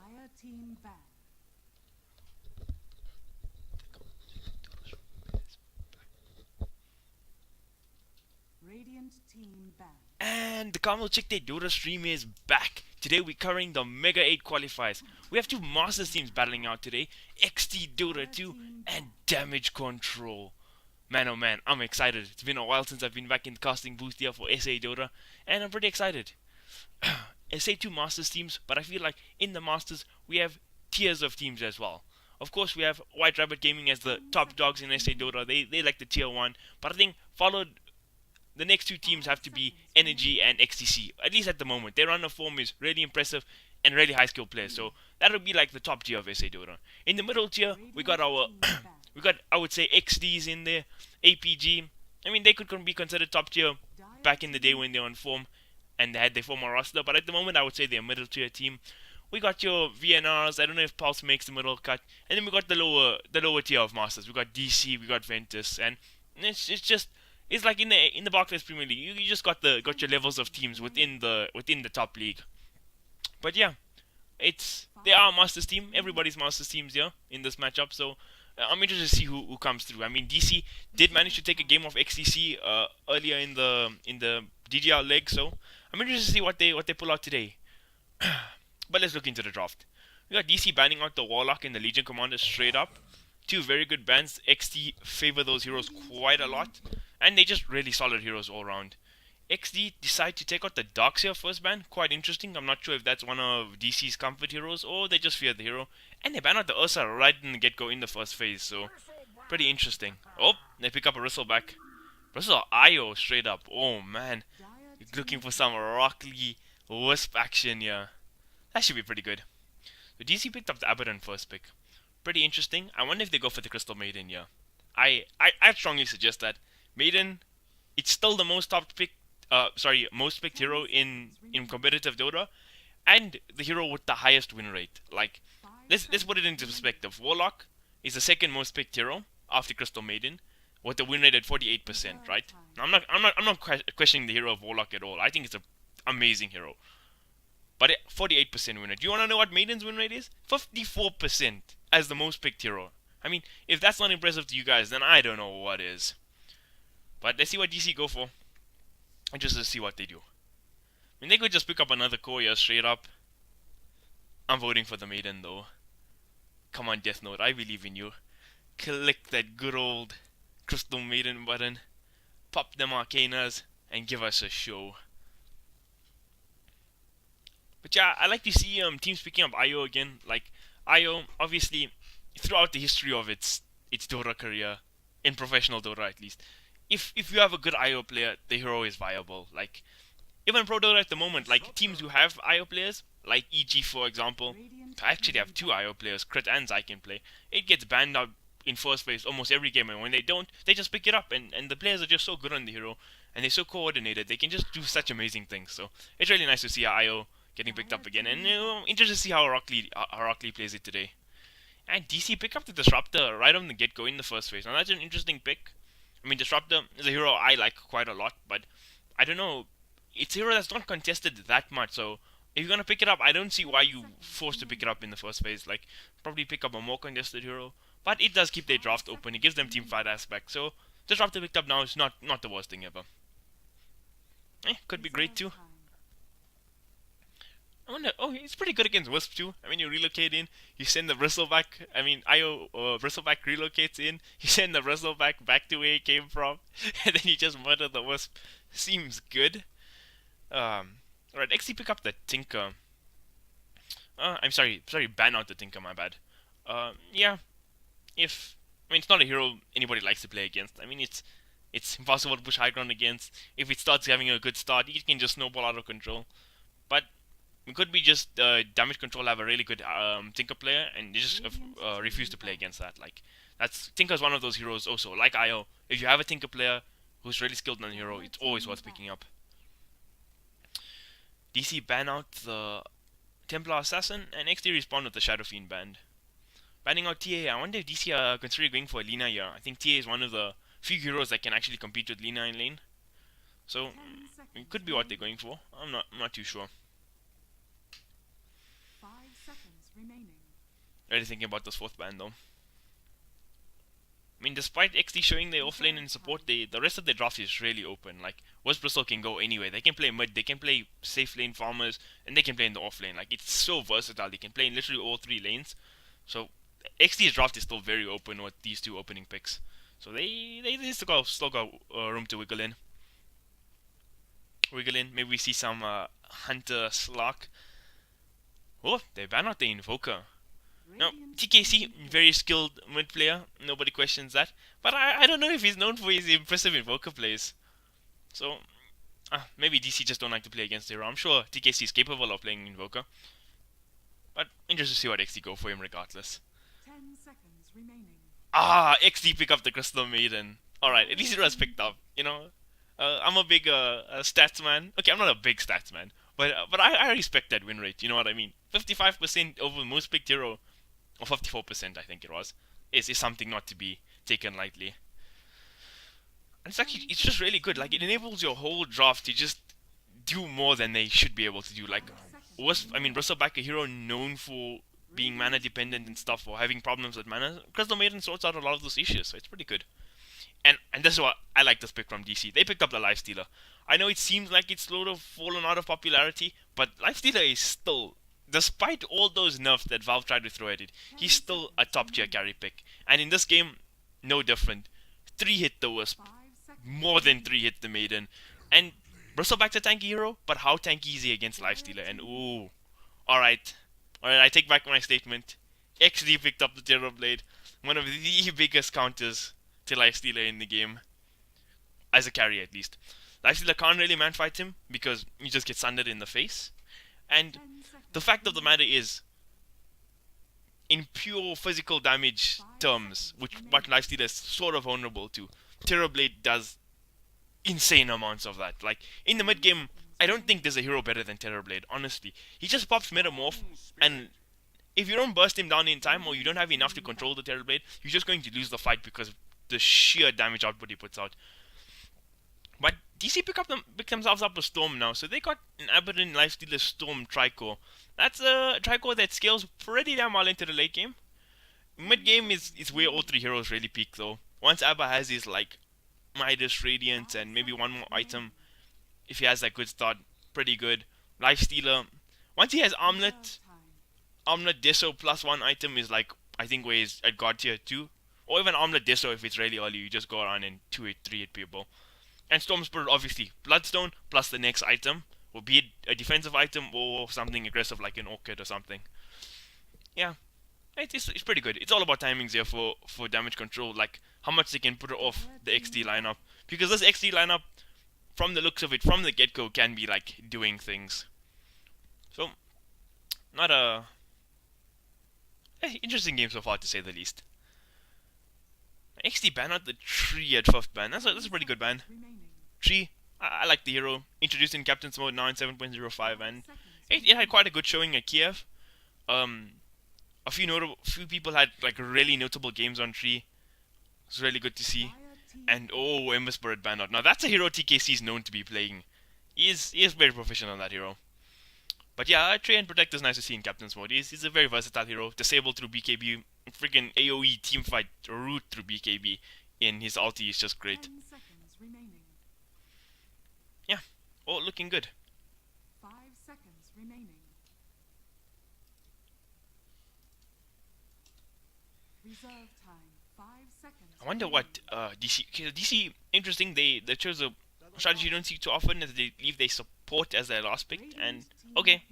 Dire team ban. Radiant team ban. And the Kaameel Chicktay Dota stream is back. Today we're covering the Mega 8 Qualifiers. We have two Masters teams battling out today, EXDEE Dota 2 and Damage Control. Man oh man, I'm excited. It's been a while since I've been back in the casting booth here for SA Dota, and I'm pretty excited. SA2 Masters teams, but I feel like in the Masters we have tiers of teams as well. Of course, we have White Rabbit Gaming as the top dogs in SA Dota. They like the tier 1, but I think followed the next two teams have to be Energy and XTC. At least at the moment, their run of form is really impressive and really high skill players. So that would be like the top tier of SA Dota. In the middle tier, we got our I would say XDs in there, APG. I mean, they could be considered top tier back in the day when they're on form and they had their former roster. But at the moment, I would say they're a middle tier team. We got your VNRs. I don't know if Pulse makes the middle cut, and then we got the lower tier of Masters. We got DC, we got Ventus, and it's like in the Barclays Premier League. You just got your levels of teams within the top league. But yeah, they are a Masters team. Everybody's Masters teams here in this matchup. So I'm interested to see who comes through. I mean, DC did manage to take a game off XTC earlier in the DGR leg. So I'm interested to see what they pull out today. But let's look into the draft. We got DC banning out the Warlock and the Legion Commander straight up. Two very good bans. XT favor those heroes quite a lot, and they're just really solid heroes all around. XD decide to take out the Darkseer first ban. Quite interesting. I'm not sure if that's one of DC's comfort heroes or they just fear the hero. And they ban out the Ursa right in the get-go in the first phase, so pretty interesting. Oh, they pick up a Bristleback. Bristle IO straight up. Oh man, looking for some Rock Lee Wisp action here. That should be pretty good. So DC picked up the Abaddon first pick. Pretty interesting. I wonder if they go for the Crystal Maiden here. I strongly suggest that. Maiden, it's still the most most picked hero in competitive Dota, and the hero with the highest win rate. Like, let's put it into perspective. Warlock is the second most picked hero after Crystal Maiden, with the win rate at 48%. Right? Now, I'm not questioning the hero of Warlock at all. I think it's an amazing hero. But 48% win rate. Do you want to know what Maiden's win rate is? 54% as the most picked hero. I mean, if that's not impressive to you guys, then I don't know what is. But let's see what DC go for. And just to see what they do. I mean, they could just pick up another core here straight up. I'm voting for the Maiden though. Come on, Death Note, I believe in you. Click that good old Crystal Maiden button. Pop them Arcanas and give us a show. But yeah, I like to see teams picking up IO again. Like, IO, obviously, throughout the history of its Dota career, in professional Dota at least, if you have a good IO player, the hero is viable. Like, even Pro Dota at the moment, like, teams who have IO players, like EG for example, actually have two IO players, Crit and Zy can play. It gets banned out in first phase almost every game, and when they don't, they just pick it up, and the players are just so good on the hero, and they're so coordinated, they can just do such amazing things. So it's really nice to see IO getting picked up again, and interested to see how Rock Lee plays it today. And DC pick up the Disruptor right on the get-go in the first phase. Now that's an interesting pick. I mean, Disruptor is a hero I like quite a lot, but I don't know, it's a hero that's not contested that much, so if you're gonna pick it up, I don't see why you forced to pick it up in the first phase. Like, probably pick up a more contested hero, but it does keep their draft open. It gives them team fight aspect, so Disruptor picked up now is not the worst thing ever. Could be great too. I wonder, oh, he's pretty good against Wisp too. I mean, you relocate in, you send the Bristleback. I mean, Bristleback relocates in, you send the Bristleback back to where he came from, and then you just murder the Wisp. Seems good. Alright, XC pick up the Tinker. I'm sorry, ban out the Tinker, my bad. Yeah, I mean, it's not a hero anybody likes to play against. I mean, it's impossible to push high ground against. If it starts having a good start, it can just snowball out of control. But it could be just damage control have a really good Tinker player, and they just refuse to play against that. Like, Tinker's one of those heroes also, like IO. If you have a Tinker player who's really skilled on the hero, it's always worth picking up. DC ban out the Templar Assassin, and XD respawn with the Shadow Fiend band. Banning out TA, I wonder if DC are considering going for Lina here. I think TA is one of the few heroes that can actually compete with Lina in lane. So, it could be what they're going for. I'm not too sure. seconds remaining. Really thinking about this fourth ban though. I mean, despite XD showing their offlane and support, the rest of their draft is really open. Like, West Bristol can go anywhere. They can play mid, they can play safe lane farmers, and they can play in the offlane. Like, it's so versatile. They can play in literally all three lanes. So, XD's draft is still very open with these two opening picks. So they still got room to wiggle in. Maybe we see some Hunter Slark. Oh, they ban out the Invoker. Now, TKC, very skilled mid player, nobody questions that. But I don't know if he's known for his impressive Invoker plays. So, maybe DC just don't like to play against hero. I'm sure TKC is capable of playing Invoker. But interested to see what XD go for him regardless. 10 seconds remaining. XD pick up the Crystal Maiden. Alright, at least it was picked up, you know. I'm a big stats man. Okay, I'm not a big stats man. But I respect that win rate, you know what I mean? 55% over most picked hero, or 54% I think it was, is something not to be taken lightly. And it's just really good. Like, it enables your whole draft to just do more than they should be able to do. Like, Bristleback, a hero known for being mana dependent and stuff, or having problems with mana, Crystal Maiden sorts out a lot of those issues, so it's pretty good. And this is what I like this pick from DC. They picked up the Lifestealer. I know it seems like it's sort of fallen out of popularity, but Lifestealer is still, despite all those nerfs that Valve tried to throw at it, he's still a top tier carry pick. And in this game, no different. 3 hit the Wisp, more than 3 hit the Maiden. And Bristleback's a tanky hero, but how tanky is he against Lifestealer? And ooh, alright, I take back my statement. XD picked up the Terrorblade, one of the biggest counters to Lifestealer in the game, as a carry at least. Lifestealer can't really man-fight him because he just gets sundered in the face. And the fact of the matter is, in pure physical damage terms, what Lifestealer is sort of vulnerable to, Terrorblade does insane amounts of that. Like, in the mid-game, I don't think there's a hero better than Terrorblade, honestly. He just pops Metamorph, and if you don't burst him down in time, or you don't have enough to control the Terrorblade, you're just going to lose the fight because of the sheer damage output he puts out. But DC picked themselves up a Storm now, so they got an Aberrant Lifestealer Storm Tricore. That's a Tricore that scales pretty damn well into the late game. Mid game is where all three heroes really peak though. Once Abba has his like Midas Radiant and maybe one more item, if he has that good start, pretty good. Lifestealer, once he has Armlet Deso plus one item is like, I think where he's at God tier 2. Or even Armlet Deso if it's really early, you just go around and 2-hit, 3-hit people. And Storm Spirit, obviously, Bloodstone plus the next item, will be it a defensive item or something aggressive like an Orchid or something. Yeah, it's pretty good. It's all about timings here for damage control, like how much they can put off the XD lineup. Because this XD lineup, from the looks of it, from the get-go, can be like doing things. So, not a interesting game so far to say the least. XD ban out the Tree at 5th ban. That's a pretty good ban. Tree, I like the hero. Introduced in Captain's Mode now in 7.05, and it had quite a good showing at Kiev. A few people had like really notable games on Tree. It's really good to see. And Ember Spirit ban out. Now that's a hero TKC is known to be playing. He is very proficient on that hero. But yeah, Tree and Protect is nice to see in Captain's Mode. He's a very versatile hero. Disable through BKB. Freaking AoE teamfight route through BKB in his ulti is just great. Yeah, all looking good. 5 seconds remaining. Reserve time. 5 seconds. I wonder what DC interesting. They chose a strategy you don't see too often, is they leave their support as their last pick. And okay,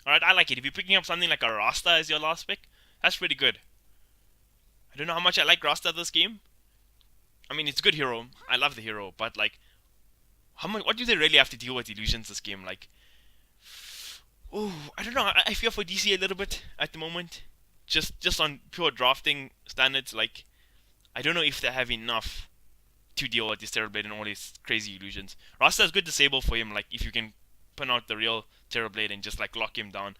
all right, I like it. If you're picking up something like a Rasta as your last pick, that's pretty good. I don't know how much I like Rasta this game. I mean, it's a good hero. I love the hero, but like, what do they really have to deal with illusions this game? Like, I don't know. I fear for DC a little bit at the moment. Just on pure drafting standards, like, I don't know if they have enough to deal with this Terrorblade and all these crazy illusions. Rasta is good disable for him, like, if you can pin out the real Terrorblade and just like lock him down.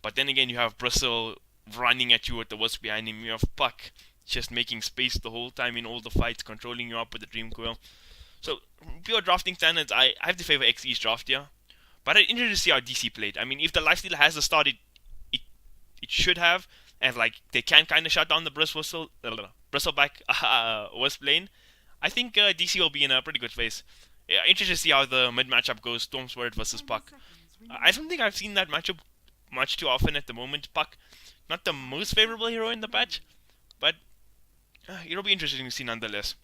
But then again, you have Bristle running at you with the Wisp behind him. You have Puck just making space the whole time in all the fights, controlling you up with the Dream Coil. So, pure drafting standards, I have to favor XE's draft here. But I'm interested to see how DC played. I mean, if the Lifestealer has a start, it should have, and like they can kind of shut down the bristleback Wisp lane, I think DC will be in a pretty good place. Yeah, interested to see how the mid matchup goes. Storm Spirit versus 10 Puck. seconds I remaining. don't think I've seen that matchup much too often at the moment. Puck, not the most favorable hero in the patch, but it'll be interesting to see nonetheless.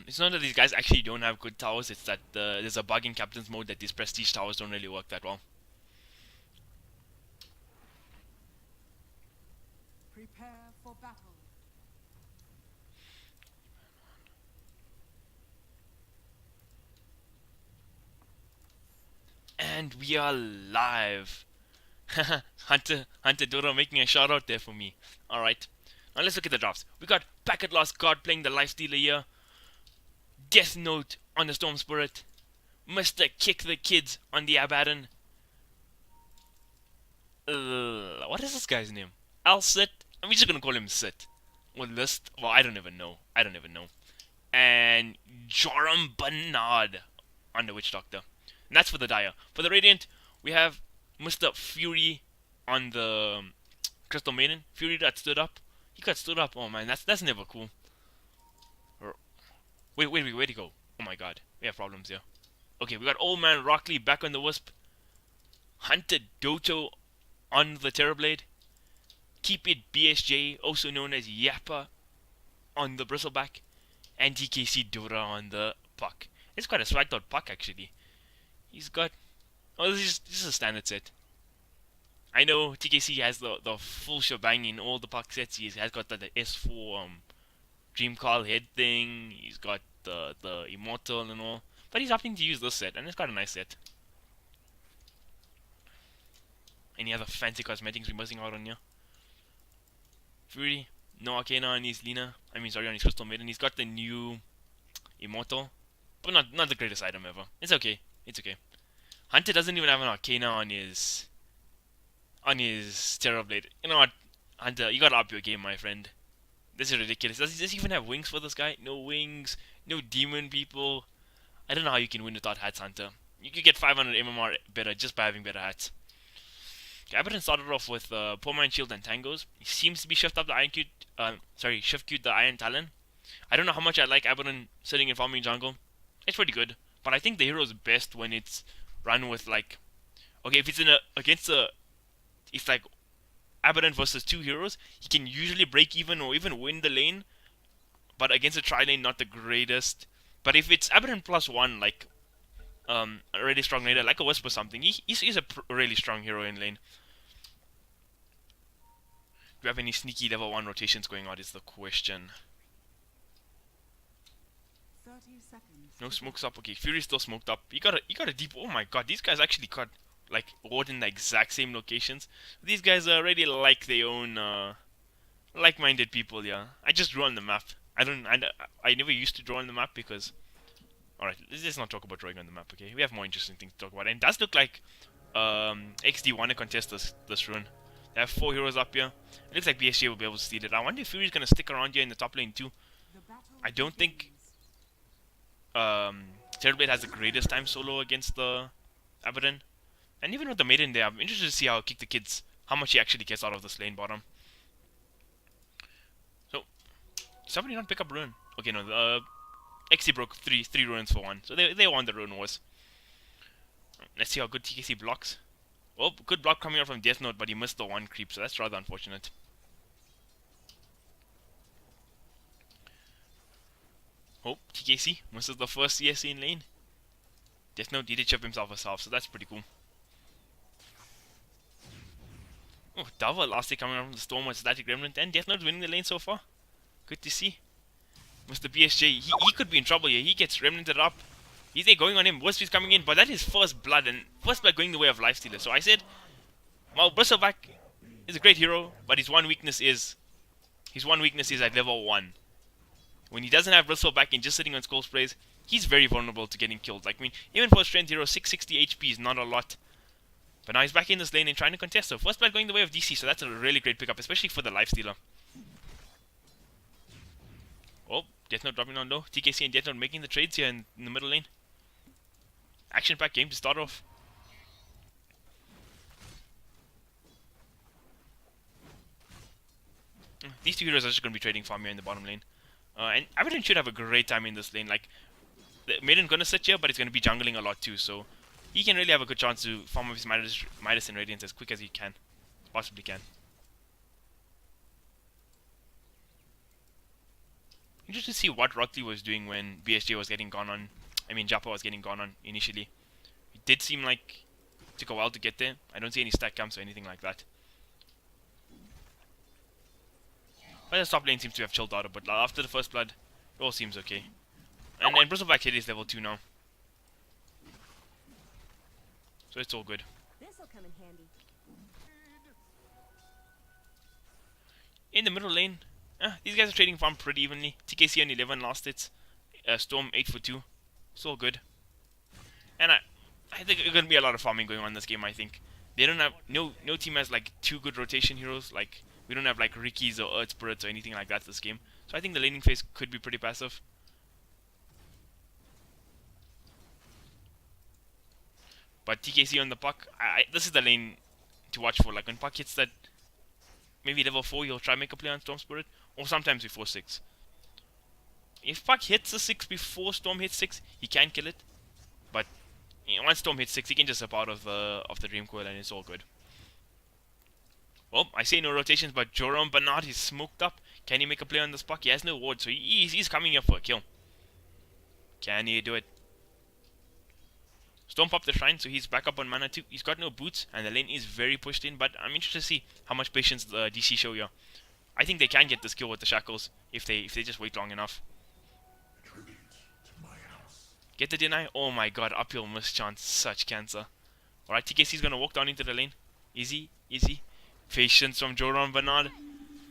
It's not that these guys actually don't have good towers, it's that there's a bug in Captain's mode that these prestige towers don't really work that well. Prepare for battle. And we are live. Hunter Doro making a shout out there for me. Alright, now let's look at the drafts. We got Packet Lost God playing the Lifestealer here. Death Note on the Storm Spirit. Mr. Kick the Kids on the Abaddon. What is this guy's name? Sit. I'm just gonna call him Sit. Or List. Well, I don't even know. And Joram Bernard on the Witch Doctor. And that's for the Dire. For the Radiant, we have Mr. Fury on the Crystal Maiden. Fury that stood up. He got stood up. Oh man, that's never cool. Wait, where'd he go? Oh my god, we have problems here. Okay, we got Old Man Rockley back on the Wisp. Hunter Doto on the Terrorblade. Keep It BSJ, also known as Yappa, on the Bristleback. And TKC Dora on the Puck. It's quite a swagged out Puck actually. He's got... Oh, this is a standard set. I know TKC has the full shebang in all the Puck sets. He has got the S4 Dream Call head thing. He's got the Immortal and all. But he's opting to use this set, and it's quite a nice set. Any other fancy cosmetics we're missing out on here? Fury, no Arcana on his Lina. On his Crystal Maiden. He's got the new Immortal, but not the greatest item ever. It's okay. Hunter doesn't even have an Arcana on his Terrorblade. You know what, Hunter, you gotta up your game, my friend. This is ridiculous. Does he even have wings for this guy? No wings, no demon people. I don't know how you can win without hats, Hunter. You could get 500 MMR better just by having better hats. Okay, Abaddon started off with Poor Man's Shield and Tangos. He seems to be shift up the shift queued the Iron Talon. I don't know how much I like Abaddon sitting and farming jungle. It's pretty good, but I think the hero is best when it's run with like, okay, if it's it's like Abaddon versus two heroes, he can usually break even or even win the lane, but against a tri-lane, not the greatest. But if it's Abaddon plus one, like a really strong laner, like a Wisp or something, he's a really strong hero in lane. Do we have any sneaky level 1 rotations going on is the question. 30 seconds. No smokes up. Okay, Fury's still smoked up. He got a deep... Oh my god, these guys actually got like ward in the exact same locations. These guys already like their own like-minded people, yeah. I just draw on the map. I never used to draw on the map because... Alright, let's not talk about drawing on the map, okay? We have more interesting things to talk about. And it does look like EXDEE want to contest this rune. They have 4 heroes up here. It looks like BSJ will be able to steal it. I wonder if Fury's going to stick around here in the top lane too. I don't think Terrorblade has the greatest time solo against the Abaddon. And even with the Maiden there, I'm interested to see how Kick the Kids, how much he actually gets out of this lane bottom. So, somebody not pick up rune. Okay, no, the XC broke three runes for 1. So they won the rune wars. Let's see how good TKC blocks. Oh, good block coming out from Death Note, but he missed the 1 creep, so that's rather unfortunate. Oh, TKC misses the first CSC in lane. Death Note did chip himself a self, so that's pretty cool. Oh, double Elastic coming out from the Storm with Static Remnant, and Death Note winning the lane so far. Good to see. Mr. BSJ, he could be in trouble here. He gets Remnanted up. He's there going on him. Wisp is coming in, but that is First Blood, and First Blood going the way of Lifestealer. So I said, Well, Bristleback is a great hero, but his one weakness is at level 1. When he doesn't have Bristleback and just sitting on Skull Sprays, he's very vulnerable to getting killed. Like, I mean, even for a strength hero, 660 HP is not a lot. But now he's back in this lane and trying to contest. So first blood going the way of DC, so that's a really great pickup, especially for the lifestealer. Oh, Death Note dropping down low. TKC and Death Note making the trades here in the middle lane. Action-packed game to start off. These two heroes are just going to be trading farm here in the bottom lane. And Abaddon should have a great time in this lane. Like, the Maiden's going to sit here, but it's going to be jungling a lot too. So he can really have a good chance to farm up his Midas and Radiance as quick as he can. Possibly can. Interesting to see what Rockley was doing when BSJ was getting gone on. I mean, Japa was getting gone on initially. It did seem like it took a while to get there. I don't see any stack camps or anything like that. But the top lane seems to have chilled out a bit. After the first blood, it all seems okay. And then Bristleback hit is level 2 now. So it's all good. This'll come in handy. In the middle lane, these guys are trading farm pretty evenly. TKC on 11 last hits. Storm 8 for 2. It's all good. And I think there's gonna be a lot of farming going on in this game. I think they don't have no team has like 2 good rotation heroes. Like we don't have like Ricky's or Earth Spirits or anything like that this game. So I think the laning phase could be pretty passive. But TKC on the puck, this is the lane to watch for. Like when puck hits that maybe level 4, he'll try to make a play on Storm Spirit, or sometimes before 6. If puck hits the 6 before Storm hits 6, he can kill it. But you know, once Storm hits 6, he can just zip out of the Dream Coil and it's all good. Well, I say no rotations, but Joram Bernard is smoked up. Can he make a play on this puck? He has no ward, so he's coming here for a kill. Can he do it? Storm popped the shrine, so he's back up on mana too. He's got no boots, and the lane is very pushed in, but I'm interested to see how much patience the DC show here. I think they can get this kill with the shackles if they just wait long enough. Get the deny. Oh my god, uphill mischance, such cancer. Alright, TKC's gonna walk down into the lane. Easy. Patience from Joran Bernard.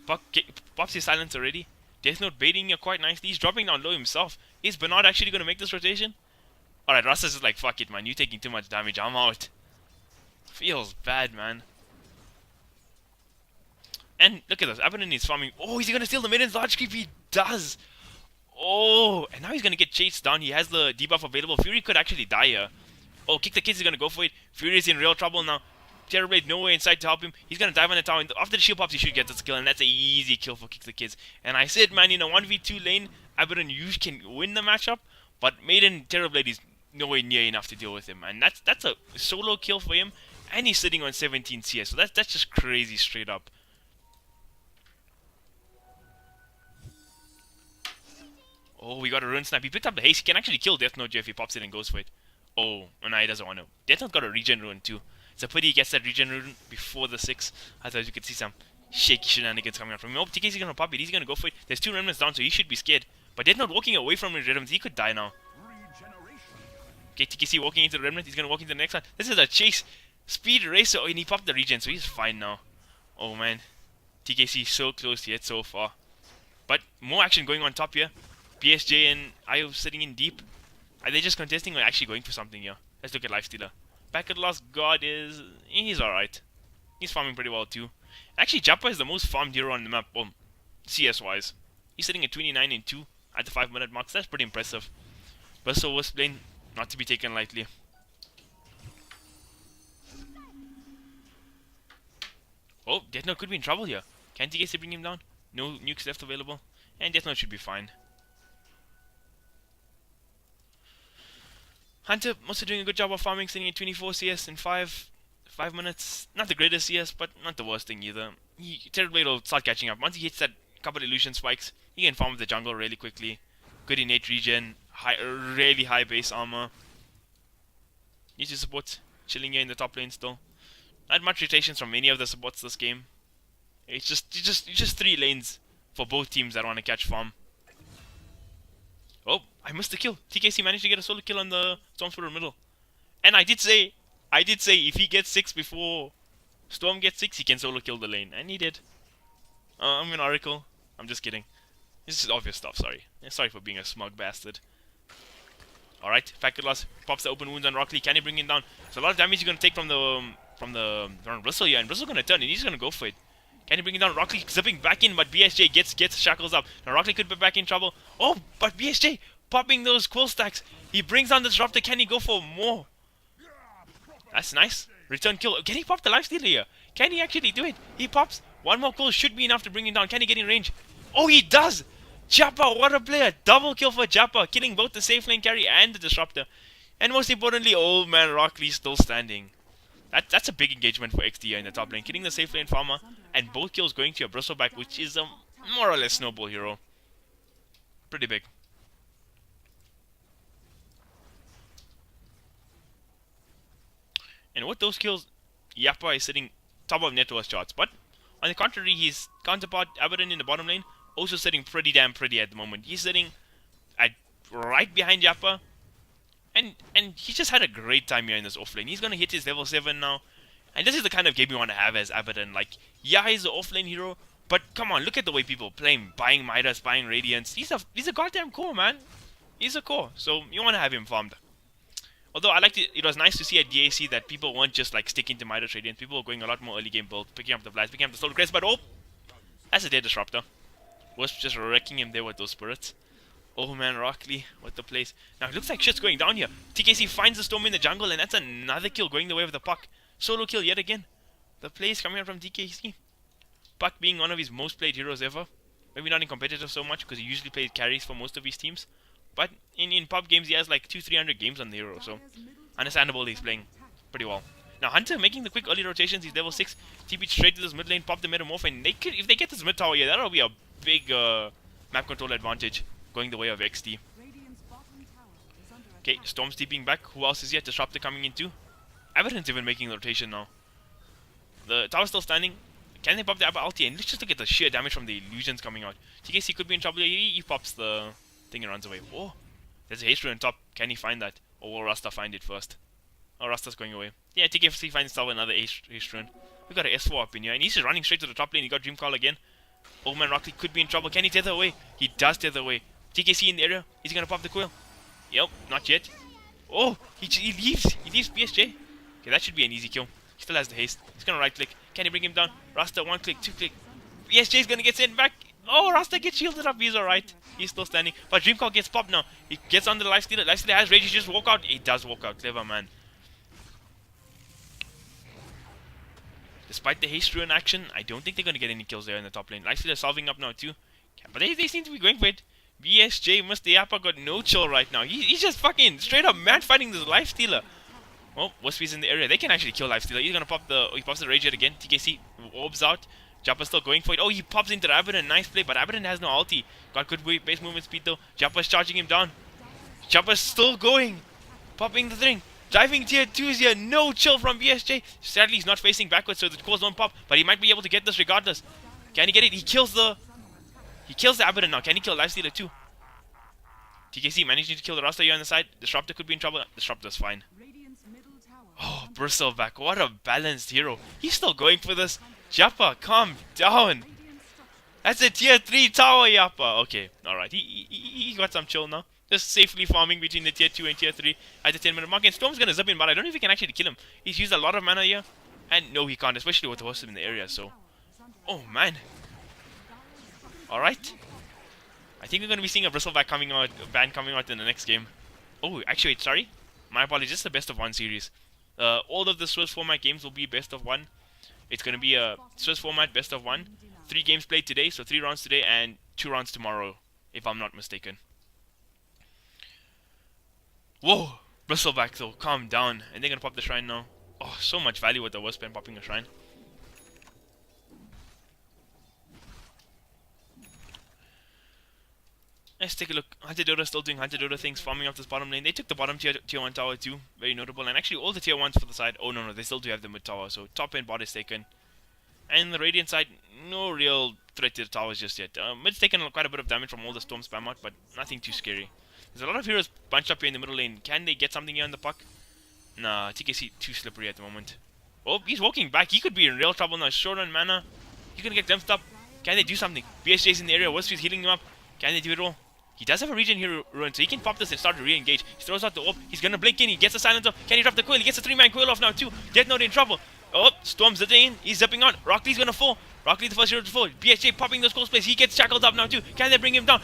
Pops his silence already. Death Note baiting here quite nicely. He's dropping down low himself. Is Bernard actually gonna make this rotation? Alright, Rasta's just like, fuck it, man. You're taking too much damage. I'm out. Feels bad, man. And look at this. Abaddon is farming. Oh, is he going to steal the Maiden's Large Creep? He does. Oh, and now he's going to get chased down. He has the debuff available. Fury could actually die here. Oh, Kick the Kids is going to go for it. Fury is in real trouble now. Terrorblade nowhere inside to help him. He's going to dive on the tower. And after the shield pops, he should get this kill. And that's an easy kill for Kick the Kids. And I said, man, in a 1v2 lane, Abaddon, you can win the matchup. But Maiden Terrorblade is nowhere near enough to deal with him, and that's a solo kill for him, and he's sitting on 17 CS, so that's just crazy straight up. Oh, we got a rune snipe. He picked up the haste. He can actually kill Death Note if he pops it and goes for it. Oh, no, he doesn't want to. Death Note got a regen rune too. It's a pity he gets that regen rune before the 6. Otherwise, you could see some shaky shenanigans coming out from him. Oh, TKC's gonna pop it. He's gonna go for it. There's 2 remnants down, so he should be scared. But Death Note walking away from his rhythms. He could die now. Okay, TKC walking into the remnant. He's gonna walk into the next one. This is a chase speed racer. Oh, and he popped the regen, so he's fine now. Oh man, TKC so close yet so far. But more action going on top here. BSJ and Io sitting in deep. Are they just contesting or actually going for something here? Let's look at Lifestealer. Back at Lost God is... he's alright. He's farming pretty well too. Actually, Japa is the most farmed hero on the map, CS wise. He's sitting at 29 and 2 at the 5-minute mark. So that's pretty impressive. But so was playing not to be taken lightly. Oh, Death Note could be in trouble here. Can TKC bring him down? No nukes left available. And Death Note should be fine. Hunter also doing a good job of farming, sitting at 24 CS in 5 minutes. Not the greatest CS, but not the worst thing either. Terrorblade will start catching up. Once he hits that couple illusion spikes, he can farm with the jungle really quickly. Good innate regen, really high base armor. Needs to support chilling here in the top lane still. Not much rotations from any of the supports this game. It's just 3 lanes for both teams that want to catch farm. Oh, I missed the kill. TKC managed to get a solo kill on the Storm Spirit middle. And I did say if he gets 6 before Storm gets 6, he can solo kill the lane. And he did. I'm an Oracle. I'm just kidding. This is obvious stuff, sorry. Sorry for being a smug bastard. Alright, Packet Loss pops the open wounds on Rock Lee. Can he bring him down? So a lot of damage you're gonna take from the Bristle here, and Bristle's gonna turn and he's gonna go for it. Can he bring him down? Rock Lee zipping back in, but BSJ gets shackles up. Now Rock Lee could be back in trouble. Oh, but BSJ popping those quill stacks. He brings down the disruptor. Can he go for more? That's nice. Return kill. Can he pop the lifestealer here? Can he actually do it? He pops. One more quill should be enough to bring him down. Can he get in range? Oh, he does! Jappa, what a player! Double kill for Jappa, killing both the safe lane carry and the disruptor. And most importantly, old man Rock Lee still standing. That's a big engagement for XDEE in the top lane. Killing the safe lane farmer and both kills going to your Bristleback, which is a more or less snowball hero. Pretty big. And with those kills, Yappa is sitting top of net worth charts. But on the contrary, his counterpart Abaddon in the bottom lane also sitting pretty damn pretty at the moment. He's sitting at right behind Yappa. And he just had a great time here in this offlane. He's gonna hit his level 7 now. And this is the kind of game you want to have as Abaddon. Like, yeah, he's an offlane hero, but come on, look at the way people play him. Buying Midas, buying Radiance. He's a goddamn core, man. He's a core. So you want to have him farmed. Although I liked it, it was nice to see at DAC that people weren't just like sticking to Midas Radiance. People were going a lot more early game build, picking up the Blast, picking up the Soul Crest, but oh! That's a dead disruptor. Wisp just wrecking him there with those spirits. Oh man, Rock Lee with the place. Now it looks like shit's going down here. TKC finds the Storm in the jungle, and that's another kill going the way of the Puck. Solo kill yet again. The plays coming out from TKC. Puck being one of his most played heroes ever. Maybe not in competitive so much, because he usually plays carries for most of his teams. But in pub games, he has like 200-300 games on the hero, so understandable he's playing pretty well. Now Hunter making the quick early rotations. He's level 6. TP straight to this mid lane, pop the Metamorph, and they could, if they get this mid tower here, that'll be a big map control advantage going the way of XD. Okay, Storm's TPing back. Who else is here? Disruptor coming in too. Abaddon's even making the rotation now. The tower's still standing. Can they pop the Abba ulti? And let's just look at the sheer damage from the illusions coming out. TKC could be in trouble. He pops the thing and runs away. Oh, there's a haste rune on top. Can he find that? Or will Rasta find it first? Oh, Rasta's going away. Yeah, TKC finds himself another haste rune. We got an S4 up in here, and he's just running straight to the top lane. He got Dream Call again. Oh man, Rock Lee could be in trouble. Can he tether away? He does tether away. TKC in the area. Is he gonna pop the coil? Yep, not yet. Oh, he leaves. He leaves BSJ. Okay, that should be an easy kill. He still has the haste. He's gonna right click. Can he bring him down? Rasta, 1 click, 2 click. BSJ's gonna get sent back. Oh, Rasta gets shielded up. He's alright. He's still standing. But Dream Call gets popped now. He gets on the lifestealer. Lifestealer has rage. He just walk out. He does walk out. Clever man. Despite the haste rune action, I don't think they're gonna get any kills there in the top lane. Lifestealer solving up now too. But they seem to be going for it. BSJ, Mr. Yappa got no chill right now. He's just fucking straight up mad fighting this lifestealer. Oh, Wispy's in the area. They can actually kill lifestealer. He's gonna pop the. Oh, he pops the rage yet again. TKC orbs out. Jappa's still going for it. Oh, he pops into the Abaddon. Nice play, but Abaddon has no ulti. Got good base movement speed though. Jappa's charging him down. Jappa's still going. Popping the thing. Driving tier 2s here. No chill from BSJ. Sadly, he's not facing backwards, so the cores don't pop. But he might be able to get this regardless. Can he get it? He kills the Abaddon now. Can he kill lifestealer too? TKC managing to kill the Rasta here on the side. Disruptor could be in trouble. Disruptor's fine. Oh, Bristleback. What a balanced hero. He's still going for this. Yappa, calm down. That's a tier 3 tower, Yappa. Okay, alright. He got some chill now. Just safely farming between the tier 2 and tier 3 at the 10-minute mark. And Storm's gonna zip in, but I don't know if he can actually kill him. He's used a lot of mana here. And no, he can't, especially with the horse in the area, so. Oh, man. Alright. I think we're gonna be seeing a Bristleback coming out, ban coming out in the next game. Oh, actually, sorry. My apologies. This is the best of 1 series. All of the Swiss format games will be best of 1. It's going to be a Swiss format best of 1. 3 games played today, so 3 rounds today and 2 rounds tomorrow, if I'm not mistaken. Whoa! Bristleback though, calm down. And they're going to pop the shrine now. Oh, so much value with the Wisp and popping a shrine. Let's take a look. Hunter Dota still doing Hunter Dota things, farming off this bottom lane. They took the bottom tier 1 tower too, very notable. And actually all the tier 1s for the side. Oh no, they still do have the mid tower. So top end bot is taken. And the Radiant side, no real threat to the towers just yet. Mid's taken quite a bit of damage from all the Storm spam out, but nothing too scary. There's a lot of heroes bunched up here in the middle lane. Can they get something here on the puck? Nah, TKC too slippery at the moment. Oh, he's walking back. He could be in real trouble now. Short on mana. He's gonna get glimpsed up. Can they do something? BSJ's in the area. Wisp is healing him up. Can they do it all? He does have a regen here, Ruin, so he can pop this and start to re-engage. He throws out the orb. He's gonna blink in. He gets the silencer. Can he drop the coil? He gets a 3-man coil off now too. Death Note in trouble. Oh, Storm's zipping in. He's zipping out. Rock Lee's gonna fall. Rock Lee the first hero to fall. BSJ popping those Cold Sprays. He gets shackled up now too. Can they bring him down?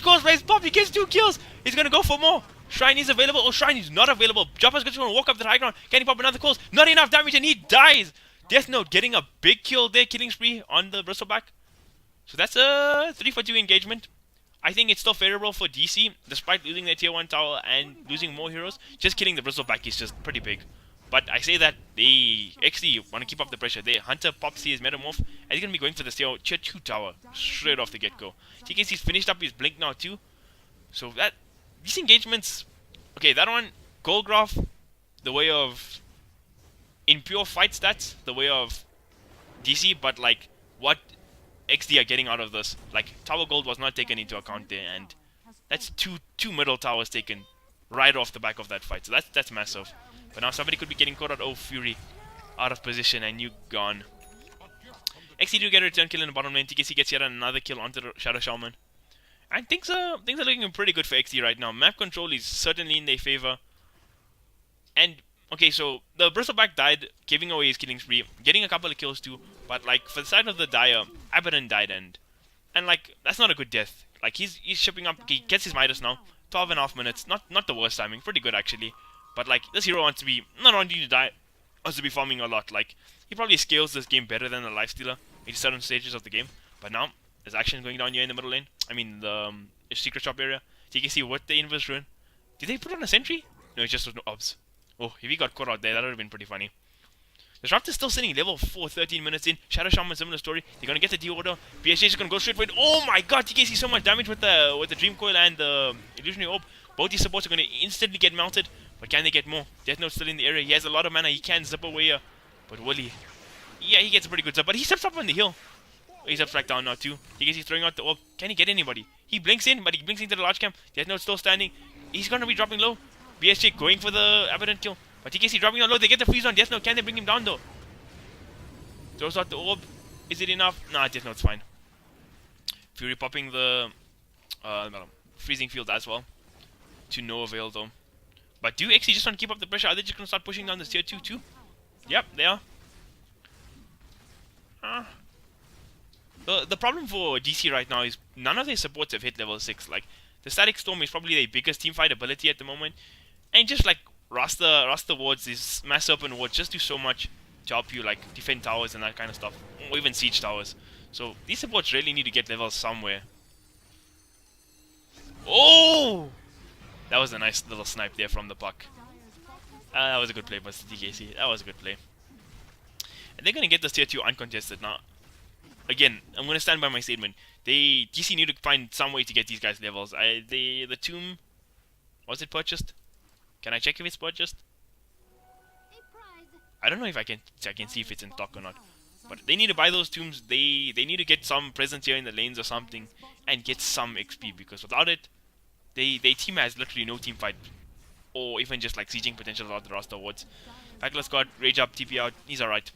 Cold Sprays pop. He gets 2 kills. He's gonna go for more. Shrine is available. Oh, Shrine is not available. Joppa's just gonna walk up the high ground. Can he pop another cold? Not enough damage and he dies. Death Note getting a big kill there. Killing spree on the bristleback. So that's a 3 for 2 engagement. I think it's still favorable for DC, despite losing their tier 1 tower and losing more heroes. Just killing the bristleback is just pretty big. But I say that the EXDEE want to keep up the pressure. Their Hunter pops his Metamorph, and he's going to be going for the tier 2 tower straight off the get-go. TKC's finished up his Blink now too. So that these engagements, okay, that one, Gold Graph, the way of, in pure fight stats, the way of DC, but like what EXDEE are getting out of this, like tower gold was not taken into account there, and that's two middle towers taken right off the back of that fight. So that's massive. But now somebody could be getting caught out. Oh, Fury out of position and you gone. EXDEE do get a return kill in the bottom lane. TKC gets yet another kill onto the Shadow Shaman. And things are looking pretty good for EXDEE right now. Map control is certainly in their favor. And okay, so the bristleback died, giving away his killing spree, getting a couple of kills too. But like for the side of the Dire, Abaddon died and like that's not a good death. Like he's shipping up. He gets his Midas now. 12.5 minutes. Not the worst timing. Pretty good actually. But like this hero wants to be not wanting to die, wants to be farming a lot. Like he probably scales this game better than the Lifestealer in certain stages of the game. But now there's action going down here in the middle lane. I mean the secret shop area. TKC with the inverse rune. Did they put on a sentry? No, it just was no obs. Oh, if he got caught out there, that would have been pretty funny. The Disruptor's still sitting level 4, 13 minutes in. Shadow Shaman, similar story. They're gonna get the D-Order. BSJ is gonna go straight for it. Oh my god, TKC so much damage with the Dream Coil and the Illusionary Orb. Both these supports are gonna instantly get melted. But can they get more? Death Note's still in the area. He has a lot of mana. He can zip away here. But will he? Yeah, he gets a pretty good zip. But he steps up on the hill. He steps back down now too. TKC throwing out the orb. Can he get anybody? He blinks in, but he blinks into the large camp. Death Note's still standing. He's gonna be dropping low. BSJ going for the Abaddon kill. But TKC dropping down low. They get the freeze on Death Note. Can they bring him down though? Throws out the orb. Is it enough? Nah, Death Note's fine. Fury popping the freezing field as well. To no avail though. But do EXDEE just want to keep up the pressure? Are they just going to start pushing down this tier 2 too? Yep, they are. The problem for DC right now is none of their supports have hit level 6. Like, the Static Storm is probably their biggest teamfight ability at the moment. And just like Rasta wards, these Mass Serpent wards just do so much to help you like defend towers and that kind of stuff. Or even siege towers. So these supports really need to get levels somewhere. Oh! That was a nice little snipe there from the puck. That was a good play by TKC. That was a good play. And they're going to get this tier 2 uncontested. Now, again, I'm going to stand by my statement. DC need to find some way to get these guys levels. The tomb, was it purchased? Can I check if it's purchased? I don't know if I can see if it's in stock or not. But they need to buy those tombs. They need to get some presence here in the lanes or something. And get some XP. Because without it, their team has literally no team fight, or even just like sieging potential without the roster awards. Backless got rage up, TP out, he's alright.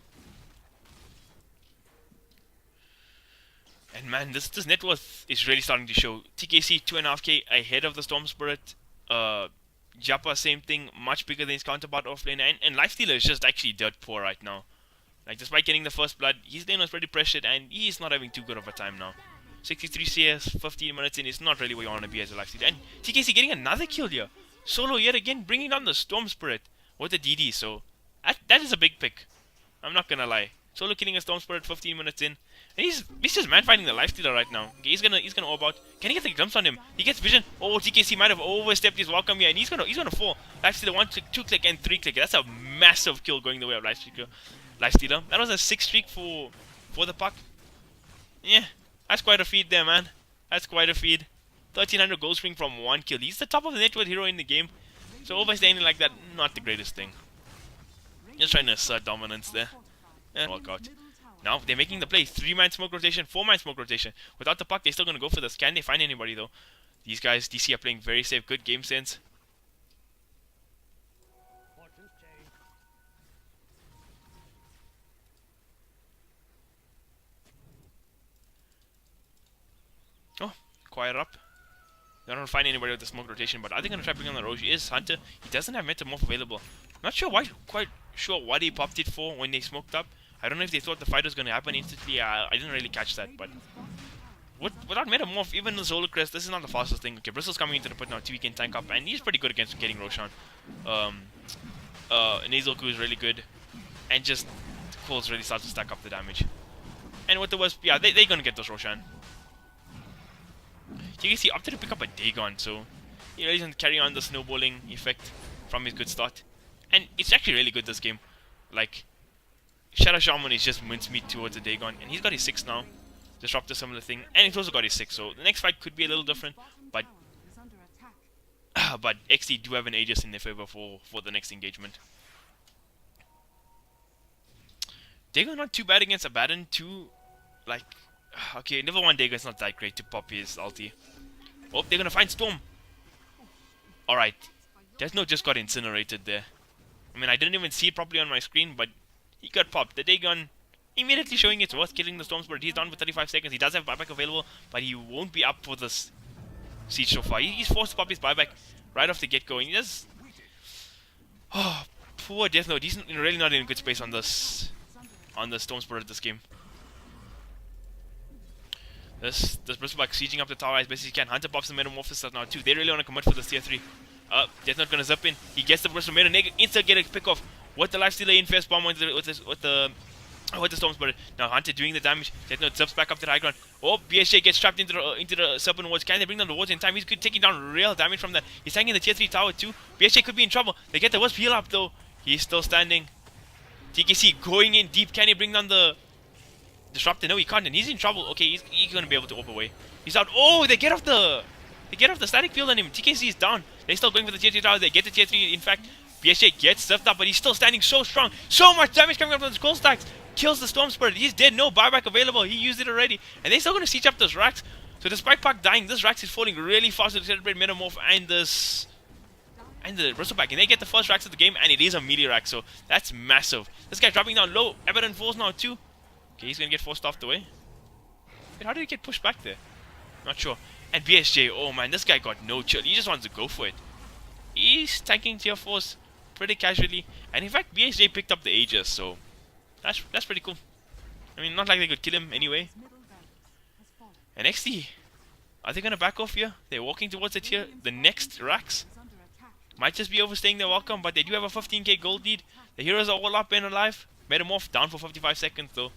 And man, this net worth is really starting to show. TKC 2.5k ahead of the Storm Spirit. Jappa same thing, much bigger than his counterpart offlane, and Lifestealer is just actually dirt poor right now. Like despite getting the first blood, his lane was pretty pressured and he's not having too good of a time now. 63 CS, 15 minutes in, is not really where you want to be as a Lifestealer. And TKC getting another kill here. Solo yet again, bringing down the Storm Spirit with the DD. So, that is a big pick. I'm not gonna lie. Solo killing a Storm Spirit 15 minutes in. And he's just man fighting the Lifestealer right now. Okay, he's gonna orb out. Can he get the glimpse on him? He gets vision. Oh, TKC might have overstepped his welcome here. And he's gonna fall. Lifestealer 1 click, 2 click, and 3 click. That's a massive kill going the way of Lifestealer. That was a 6 streak for the puck. Yeah. That's quite a feed there, man. That's quite a feed. 1300 gold spring from 1 kill. He's the top of the net worth hero in the game. So overstaying like that, not the greatest thing. Just trying to assert dominance there. Yeah, work out. Now they're making the play. 3-man smoke rotation, 4-man smoke rotation. Without the puck, they're still going to go for this. Can they find anybody though? These guys, DC, are playing very safe. Good game sense. Oh, quiet up. They're not find anybody with the smoke rotation, but are they gonna try bringing on the Roche? Is Hunter? He doesn't have Metamorph available. Not sure why. Quite sure what he popped it for when they smoked up. I don't know if they thought the fight was gonna happen instantly. I didn't really catch that, but without Metamorph, even the Solar Crest, this is not the fastest thing. Okay, Bristle's coming into the pit now too. He can tank up, and he's pretty good against getting Roshan. Nasalku is really good, and just Quills really starts to stack up the damage. And with the Wisp, yeah, they're gonna get those Roshan. You can see opted to pick up a Dagon, so he really doesn't carry on the snowballing effect from his good start. And it's actually really good this game. Like, Shadow Shaman is just mincemeat towards the Dagon, and he's got his 6 now. Disrupt a similar thing, and he's also got his 6, so the next fight could be a little different, but but XD do have an Aegis in their favor for the next engagement. Dagon not too bad against Abaddon too, like, okay, level 1 Dagon's not that great to pop his ulti. Oh, they're gonna find Storm. Alright, Death just got incinerated there. I mean, I didn't even see it properly on my screen, but he got popped. The Dagon immediately showing it's worth killing the Storm Spirit. He's down for 35 seconds. He does have buyback available, but he won't be up for this siege so far. He's forced to pop his buyback right off the get-go. And he just... Oh, poor Death Note. He's really not in a good space on this Storm Spirit this game. This Bristleback sieging up the tower as best as he can. Hunter pops the Metamorphosis now too. They really want to commit for this tier 3. Death Note gonna zip in. He gets the Bristol Meta. Insta get a pick off. What the lifestealer in first bomb with the Storm Spirit. Now Hunter doing the damage. Death Note zips back up to the high ground. Oh, BSJ gets trapped into the Serpent Wards. Can they bring down the wards in time? He's good, taking down real damage from that. He's tanking the tier 3 tower too. BSJ could be in trouble. They get the Wisp heal up though. He's still standing. TKC going in deep. Can he bring down the Disruptor? No, he can't, and he's in trouble. Okay, he's gonna be able to op away. He's out. Oh, they get off the static field on him. TKC is down. They're still going for the tier 3 tower. They get the tier 3. In fact, BSJ gets stuffed up, but he's still standing so strong. So much damage coming up from the skull stacks. Kills the Storm Spirit. He's dead. No buyback available. He used it already, and they're still gonna siege up those racks. So despite Park dying, this racks is falling really fast to celebrate Metamorph and the Bristleback, and they get the first racks of the game, and it is a melee rack, so that's massive. This guy dropping down low. Abaddon falls now too. Okay, he's gonna get forced off the way. Wait, how did he get pushed back there? Not sure. And BSJ, oh man, this guy got no chill. He just wants to go for it. He's tanking tier 4s pretty casually, and in fact, BSJ picked up the Aegis, so that's pretty cool. I mean, not like they could kill him anyway. And XD, are they gonna back off here? They're walking towards the next racks. Might just be overstaying their welcome, but they do have a 15k gold lead. The heroes are all up and alive. Metamorph down for 55 seconds though.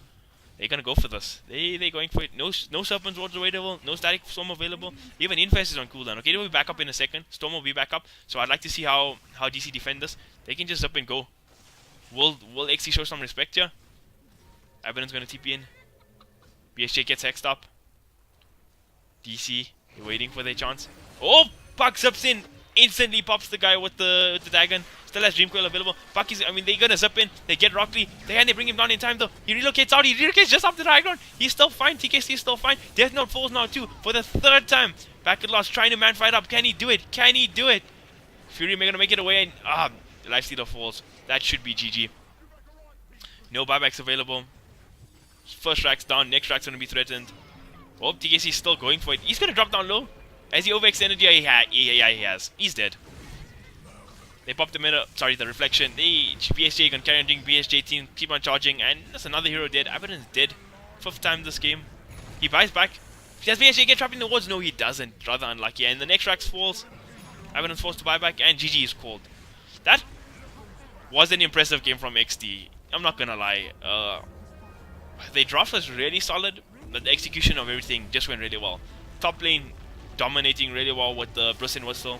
They're gonna go for this. They're going for it. No Serpent Wards available. No Static Storm available. Even Infest is on cooldown. Okay, they'll be back up in a second. Storm will be back up. So I'd like to see how DC defend this. They can just up and go. Will XC show some respect here? Abaddon's gonna TP in. BSJ gets hexed up. DC, they're waiting for their chance. Oh, Puck zips in. Instantly pops the guy with the Dagon. Still has Dream Coil available. Puck is, I mean, they're gonna zip in. They get Rockley. They bring him down in time though. He relocates out. He relocates just after the high ground. He's still fine. TKC is still fine. Death Note falls now too for the 3rd time. Back at loss, trying to man fight up. Can he do it? Can he do it? Fury gonna make it away, and Lifestealer falls. That should be GG. No buybacks available. First rack's down. Next rack's gonna be threatened. Oh, TKC is still going for it. He's gonna drop down low. Has he overextended? Yeah, he has. He's dead. They popped the reflection. BSJ gonna carry on doing BSJ team, keep on charging, and that's another hero dead. Abaddon's dead. 5th time this game. He buys back. Does BSJ get trapped in the wards? No, he doesn't. Rather unlucky. And the next rack falls. Abaddon's forced to buy back, and GG is called. That was an impressive game from XD. I'm not gonna lie. The draft was really solid, but the execution of everything just went really well. Top lane dominating really well with the Bristle and Whistle.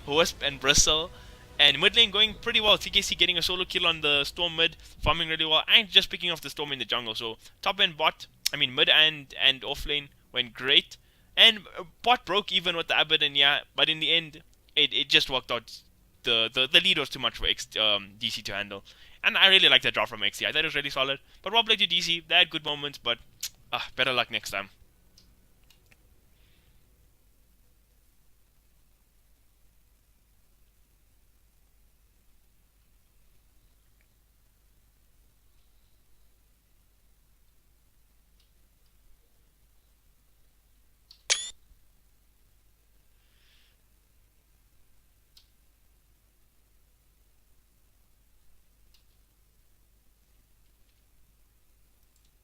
Wisp and Bristle. And mid lane going pretty well. TKC getting a solo kill on the Storm mid, farming really well, and just picking off the Storm in the jungle. So top and mid and off lane went great. And bot broke even with the Abaddon, yeah, but in the end, it just worked out. The lead was too much for DC to handle. And I really like that draw from XC. I thought it was really solid. But well played to DC. They had good moments, but better luck next time.